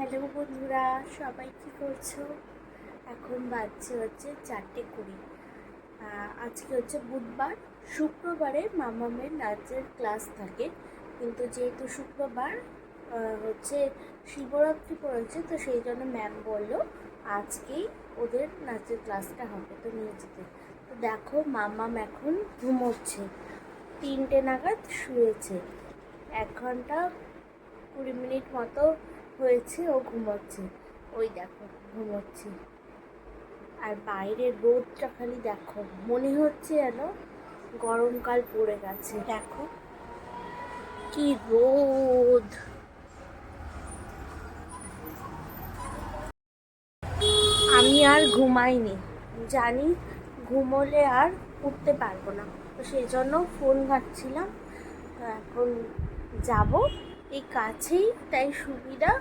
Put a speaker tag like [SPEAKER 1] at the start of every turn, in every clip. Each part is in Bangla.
[SPEAKER 1] হ্যালো বন্ধুরা, সবাই কি করছো? এখন বাজছে হচ্ছে 4:20। আজকে হচ্ছে বুধবার। শুক্রবারে মামামের নাচের ক্লাস থাকে, কিন্তু যেহেতু শুক্রবার হচ্ছে শিবরাত্রি পড়েছে, তো সেই জন্য ম্যাম বললো আজকেই ওদের নাচের ক্লাসটা হবে, তো নিয়ে যেতে। তো দেখো মামাম এখন ঘুমোচ্ছে, 3টে নাগাদ শুয়েছে। 1 ঘন্টা 20 মিনিট মতো হয়েছে ও ঘুমোচ্ছে। ওই দেখো ঘুমোচ্ছে। আর বাইরের রোদটা খালি দেখো, মনে হচ্ছে যেন গরমকাল পড়ে গেছে। দেখো কি রোদ। আমি আর ঘুমাইনি, জানি ঘুমোলে আর উঠতে পারবো না, তো সেই জন্য ফোন ঘাঁটছিলাম। তো এখন যাব, এই কাছেই, তাই সুবিধা।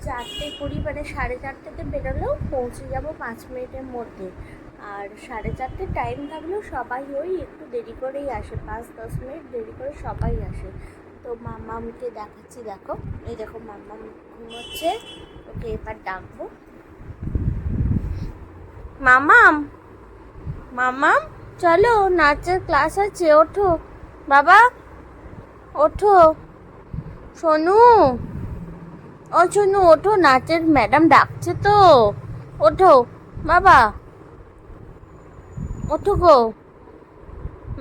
[SPEAKER 1] 4:20 মানে 4:30তে বেরোলেও পৌঁছে যাব 5 মিনিটের মধ্যে। আর 4:30 টাইম থাকলেও সবাই ওই একটু দেরি করেই আসে, 5-10 মিনিট দেরি করে সবাই আসে। তো মামামকে দেখাচ্ছি, দেখো এই দেখো মামাম ঘুমোচ্ছে। ওকে এবার ডাকবো। মামাম, মামাম চলো, নাচের ক্লাস আছে, ওঠো বাবা, ওঠো। সোনু, ও সোনু ওঠো, নাচের ম্যাডাম ডাকছে তো, ওঠো বাবা, ওঠো গো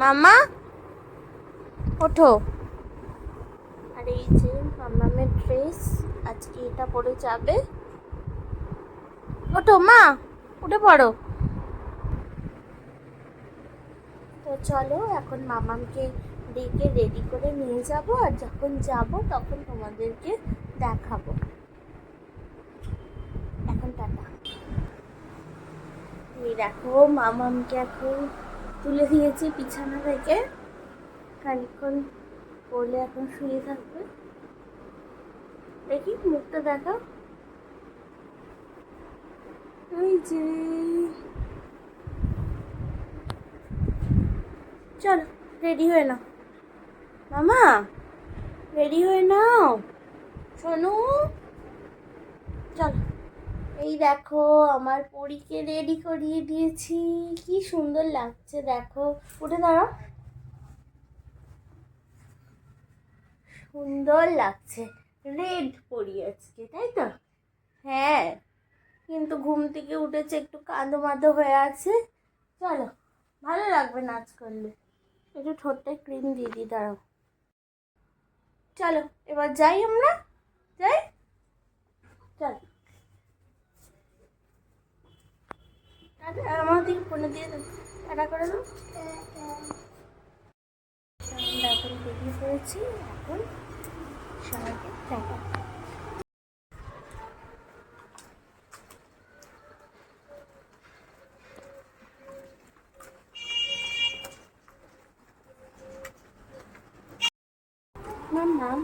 [SPEAKER 1] মামা, ওঠো। আর এই যে মামামের ড্রেস, আজকে এটা পরে যাবে। ওঠো মা, উঠে পড়ো। তো চলো এখন মামামকে ডেকে রেডি করে নিয়ে যাব, আর যখন যাব তখন তোমাদেরকে দেখাবো। এখন টাটা। এই দেখো মামামকে এখন তুলে দিয়েছি বিছানা থেকে, খানিকক্ষণ পড়লে এখন শুয়ে থাকবে। দেখি মুখটা দেখা, ওই যে। চলো রেডি হয়ে নাও মামা, রেডি হয়ে নাও শোনো। চলো, এই দেখো আমার পরীকে রেডি করিয়ে দিয়েছি, কি সুন্দর লাগছে দেখো। উঠে দাঁড়াও, সুন্দর লাগছে। রেড পরি আজকে, তাই তো? হ্যাঁ, কিন্তু ঘুম থেকে উঠেছে একটু কাঁদো মাদো হয়ে আছে। চলো, ভালো লাগবে নাচ করলে। একটু ঠোঁটটায় ক্রিম দিয়ে দিই, দাঁড়াও। চলো এবার যাই, আমরা যাই, চলো। আমার দিকে ফোনে দিয়ে দাও, টাটা করে দাও। আমরা এখন বেরিয়ে পড়েছি, এখন সবাইকে টাটা। নাম